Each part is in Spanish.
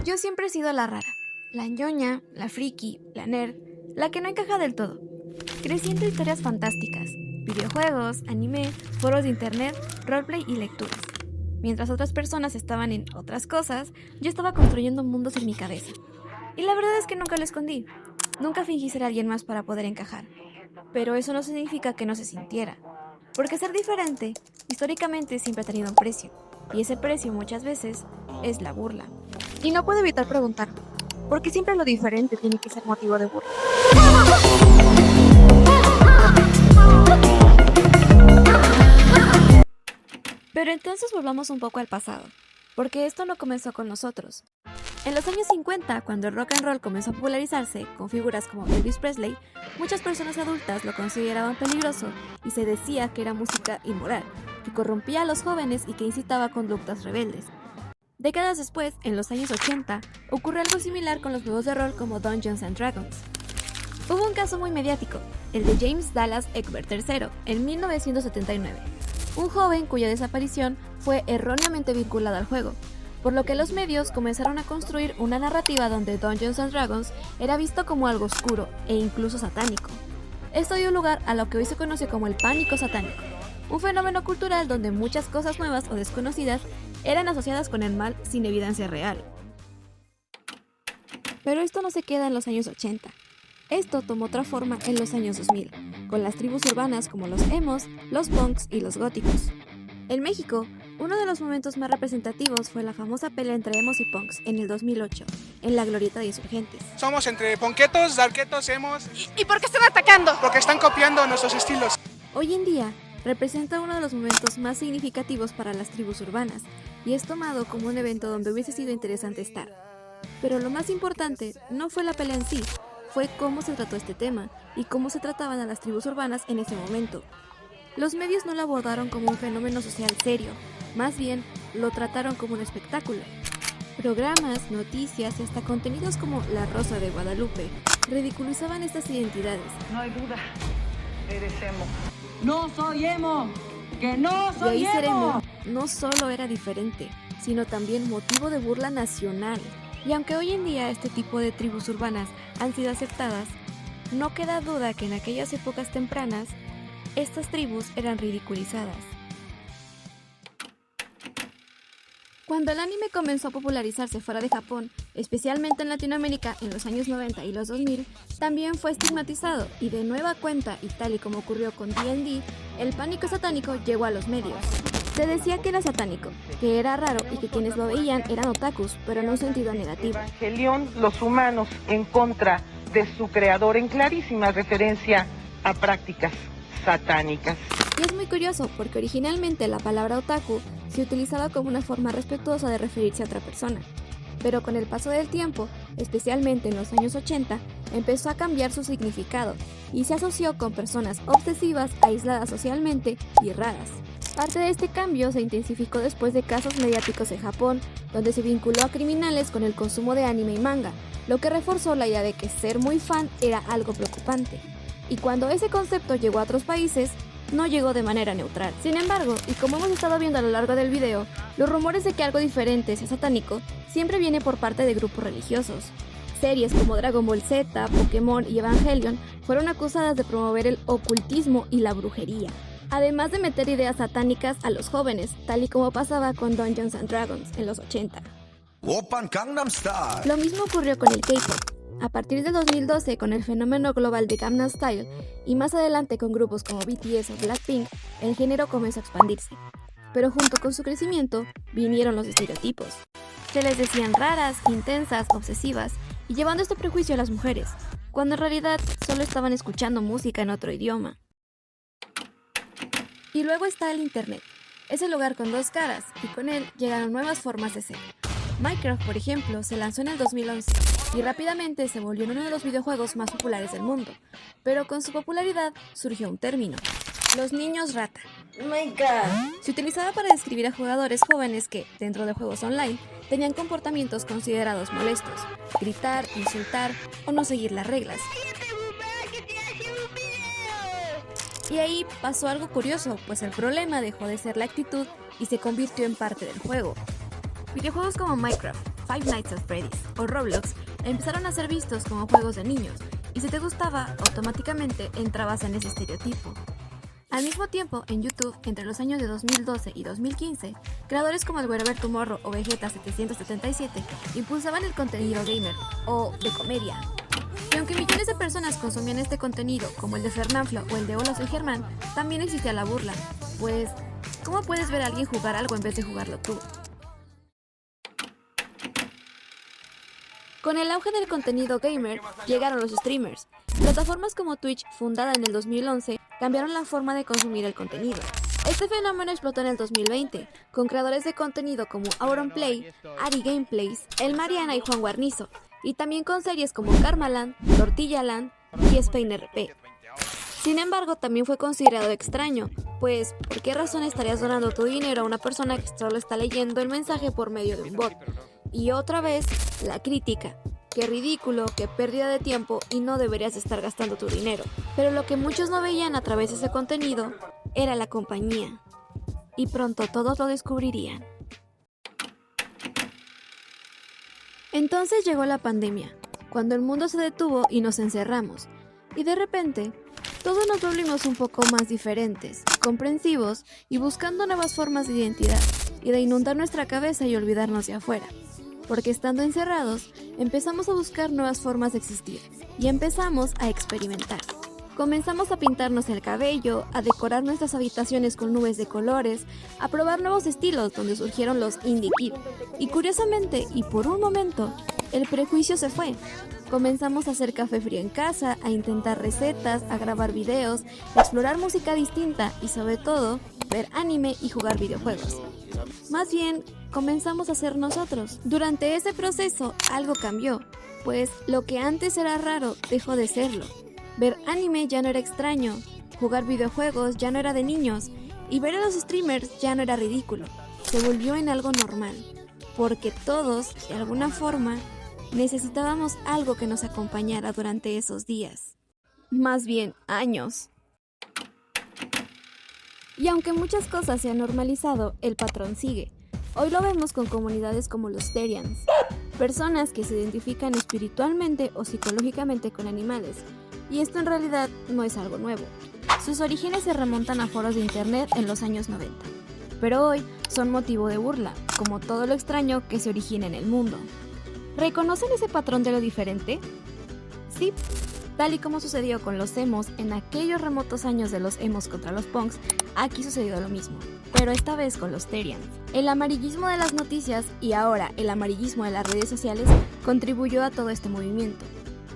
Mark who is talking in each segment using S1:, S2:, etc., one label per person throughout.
S1: Yo siempre he sido la rara, la ñoña, la friki, la nerd, la que no encaja del todo. Crecí entre historias fantásticas, videojuegos, anime, foros de internet, roleplay y lecturas. Mientras otras personas estaban en otras cosas, yo estaba construyendo mundos en mi cabeza. Y la verdad es que nunca lo escondí. Nunca fingí ser alguien más para poder encajar. Pero eso no significa que no se sintiera. Porque ser diferente, históricamente siempre ha tenido un precio. Y ese precio muchas veces es la burla. Y no puedo evitar preguntar, ¿por qué siempre lo diferente tiene que ser motivo de burla? Pero entonces volvamos un poco al pasado, porque esto no comenzó con nosotros. En los años 50, cuando el rock and roll comenzó a popularizarse con figuras como Elvis Presley, muchas personas adultas lo consideraban peligroso y se decía que era música inmoral, que corrompía a los jóvenes y que incitaba a conductas rebeldes. Décadas después, en los años 80, ocurrió algo similar con los juegos de rol como Dungeons & Dragons. Hubo un caso muy mediático, el de James Dallas Egbert III, en 1979. Un joven cuya desaparición fue erróneamente vinculada al juego, por lo que los medios comenzaron a construir una narrativa donde Dungeons & Dragons era visto como algo oscuro e incluso satánico. Esto dio lugar a lo que hoy se conoce como el pánico satánico, un fenómeno cultural donde muchas cosas nuevas o desconocidas eran asociadas con el mal sin evidencia real. Pero esto no se queda en los años 80. Esto tomó otra forma en los años 2000, con las tribus urbanas como los emos, los punks y los góticos. En México, uno de los momentos más representativos fue la famosa pelea entre emos y punks en el 2008, en la glorieta de Insurgentes.
S2: Somos entre punketos, darketos, emos.
S3: ¿Y por qué están atacando?
S2: Porque están copiando nuestros estilos.
S1: Hoy en día, representa uno de los momentos más significativos para las tribus urbanas, y es tomado como un evento donde hubiese sido interesante estar. Pero lo más importante no fue la pelea en sí, fue cómo se trató este tema y cómo se trataban a las tribus urbanas en ese momento. Los medios no lo abordaron como un fenómeno social serio, más bien lo trataron como un espectáculo. Programas, noticias y hasta contenidos como La Rosa de Guadalupe ridiculizaban estas identidades.
S4: No hay duda, eres emo. ¡No soy emo! ¡Que no soy
S1: emo! Y ahí ser emo
S4: emo
S1: no solo era diferente, sino también motivo de burla nacional. Y aunque hoy en día este tipo de tribus urbanas han sido aceptadas, no queda duda que en aquellas épocas tempranas, estas tribus eran ridiculizadas. Cuando el anime comenzó a popularizarse fuera de Japón, especialmente en Latinoamérica en los años 90 y los 2000, también fue estigmatizado y de nueva cuenta, y tal y como ocurrió con D&D, el pánico satánico llegó a los medios. Se decía que era satánico, que era raro y que quienes lo veían eran otakus, pero en un sentido negativo.
S4: Evangelion, los humanos en contra de su creador, en clarísima referencia a prácticas satánicas.
S1: Y es muy curioso porque originalmente la palabra otaku se utilizaba como una forma respetuosa de referirse a otra persona. Pero con el paso del tiempo, especialmente en los años 80, empezó a cambiar su significado y se asoció con personas obsesivas, aisladas socialmente y raras. Parte de este cambio se intensificó después de casos mediáticos en Japón, donde se vinculó a criminales con el consumo de anime y manga, lo que reforzó la idea de que ser muy fan era algo preocupante. Y cuando ese concepto llegó a otros países, no llegó de manera neutral. Sin embargo, y como hemos estado viendo a lo largo del video, los rumores de que algo diferente sea satánico siempre viene por parte de grupos religiosos. Series como Dragon Ball Z, Pokémon y Evangelion fueron acusadas de promover el ocultismo y la brujería, además de meter ideas satánicas a los jóvenes, tal y como pasaba con Dungeons & Dragons en los 80. Lo mismo ocurrió con el K-pop. A partir de 2012, con el fenómeno global de Gangnam Style, y más adelante con grupos como BTS o Blackpink, el género comenzó a expandirse. Pero junto con su crecimiento, vinieron los estereotipos. Se les decían raras, intensas, obsesivas, y llevando este prejuicio a las mujeres, cuando en realidad solo estaban escuchando música en otro idioma. Y luego está el internet. Es el lugar con dos caras, y con él llegaron nuevas formas de ser. Minecraft, por ejemplo, se lanzó en el 2011 y rápidamente se volvió uno de los videojuegos más populares del mundo. Pero con su popularidad surgió un término: los niños rata. Se utilizaba para describir a jugadores jóvenes que, dentro de juegos online, tenían comportamientos considerados molestos: gritar, insultar o no seguir las reglas. Y ahí pasó algo curioso, pues el problema dejó de ser la actitud y se convirtió en parte del juego. Videojuegos como Minecraft, Five Nights at Freddy's o Roblox empezaron a ser vistos como juegos de niños, y si te gustaba, automáticamente entrabas en ese estereotipo. Al mismo tiempo, en YouTube, entre los años de 2012 y 2015, creadores como el Wherever Tomorrow o Vegeta 777 impulsaban el contenido gamer o de comedia. Y aunque millones de personas consumían este contenido, como el de Fernanfloo o el de Hola soy Germán, también existía la burla, pues, ¿cómo puedes ver a alguien jugar algo en vez de jugarlo tú? Con el auge del contenido gamer, llegaron los streamers. Plataformas como Twitch, fundada en el 2011, cambiaron la forma de consumir el contenido. Este fenómeno explotó en el 2020, con creadores de contenido como Auronplay, Ari Gameplays, El Mariana y Juan Guarnizo, y también con series como Karmaland, Tortillaland y Spain RP. Sin embargo, también fue considerado extraño, pues ¿por qué razón estarías donando tu dinero a una persona que solo está leyendo el mensaje por medio de un bot? Y otra vez, la crítica. Qué ridículo, qué pérdida de tiempo y no deberías estar gastando tu dinero. Pero lo que muchos no veían a través de ese contenido era la compañía. Y pronto todos lo descubrirían. Entonces llegó la pandemia, cuando el mundo se detuvo y nos encerramos. Y de repente, todos nos volvimos un poco más diferentes, comprensivos y buscando nuevas formas de identidad y de inundar nuestra cabeza y olvidarnos de afuera. Porque estando encerrados, empezamos a buscar nuevas formas de existir y empezamos a experimentar. Comenzamos a pintarnos el cabello, a decorar nuestras habitaciones con nubes de colores, a probar nuevos estilos donde surgieron los indie kid. Y curiosamente, y por un momento, el prejuicio se fue. Comenzamos a hacer café frío en casa, a intentar recetas, a grabar videos, a explorar música distinta y sobre todo, ver anime y jugar videojuegos. Más bien, comenzamos a ser nosotros. Durante ese proceso, algo cambió, pues lo que antes era raro dejó de serlo. Ver anime ya no era extraño, jugar videojuegos ya no era de niños, y ver a los streamers ya no era ridículo. Se volvió en algo normal, porque todos, de alguna forma, necesitábamos algo que nos acompañara durante esos días. Más bien, años. Y aunque muchas cosas se han normalizado, el patrón sigue. Hoy lo vemos con comunidades como los Therians, personas que se identifican espiritualmente o psicológicamente con animales, y esto en realidad no es algo nuevo. Sus orígenes se remontan a foros de internet en los años 90, pero hoy son motivo de burla, como todo lo extraño que se origina en el mundo. ¿Reconocen ese patrón de lo diferente? Sí. Tal y como sucedió con los emos en aquellos remotos años de los emos contra los punks, aquí sucedió lo mismo, pero esta vez con los Therians. El amarillismo de las noticias y ahora el amarillismo de las redes sociales contribuyó a todo este movimiento.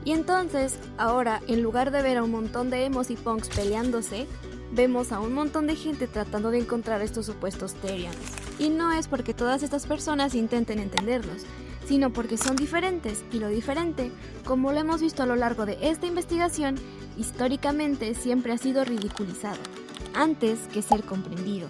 S1: Y entonces, ahora, en lugar de ver a un montón de emos y punks peleándose, vemos a un montón de gente tratando de encontrar estos supuestos Therians. Y no es porque todas estas personas intenten entenderlos, sino porque son diferentes, y lo diferente, como lo hemos visto a lo largo de esta investigación, históricamente siempre ha sido ridiculizado, antes que ser comprendido.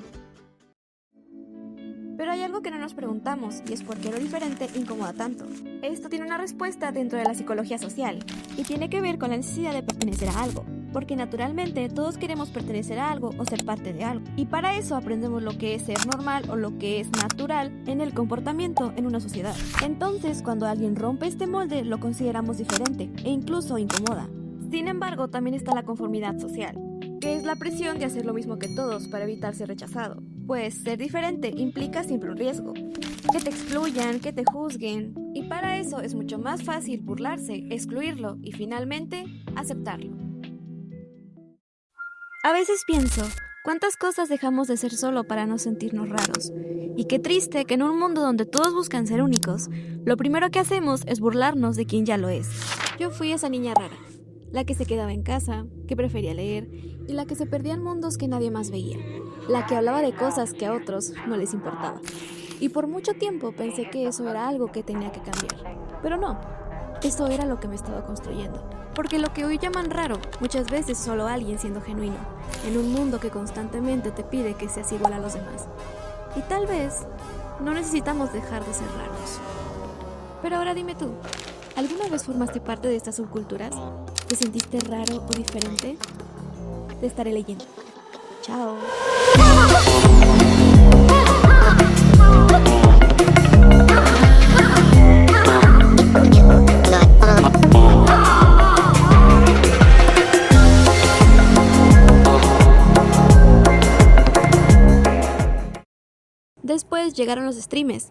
S1: Pero hay algo que no nos preguntamos, y es por qué lo diferente incomoda tanto. Esto tiene una respuesta dentro de la psicología social, y tiene que ver con la necesidad de pertenecer a algo, porque naturalmente todos queremos pertenecer a algo o ser parte de algo, y para eso aprendemos lo que es ser normal o lo que es natural en el comportamiento en una sociedad. Entonces, cuando alguien rompe este molde, lo consideramos diferente, e incluso incomoda. Sin embargo, también está la conformidad social, que es la presión de hacer lo mismo que todos para evitar ser rechazado. Pues ser diferente implica siempre un riesgo, que te excluyan, que te juzguen, y para eso es mucho más fácil burlarse, excluirlo y finalmente aceptarlo. A veces pienso, ¿cuántas cosas dejamos de ser solo para no sentirnos raros? Y qué triste que en un mundo donde todos buscan ser únicos, lo primero que hacemos es burlarnos de quien ya lo es. Yo fui esa niña rara, la que se quedaba en casa, que prefería leer y la que se perdía en mundos que nadie más veía, la que hablaba de cosas que a otros no les importaba. Y por mucho tiempo pensé que eso era algo que tenía que cambiar, pero no, eso era lo que me estaba construyendo. Porque lo que hoy llaman raro, muchas veces solo alguien siendo genuino, en un mundo que constantemente te pide que seas igual a los demás. Y tal vez no necesitamos dejar de ser raros. Pero ahora dime tú, ¿alguna vez formaste parte de estas subculturas? ¿Te sentiste raro o diferente? Te estaré leyendo. Chao. Después llegaron los streamers,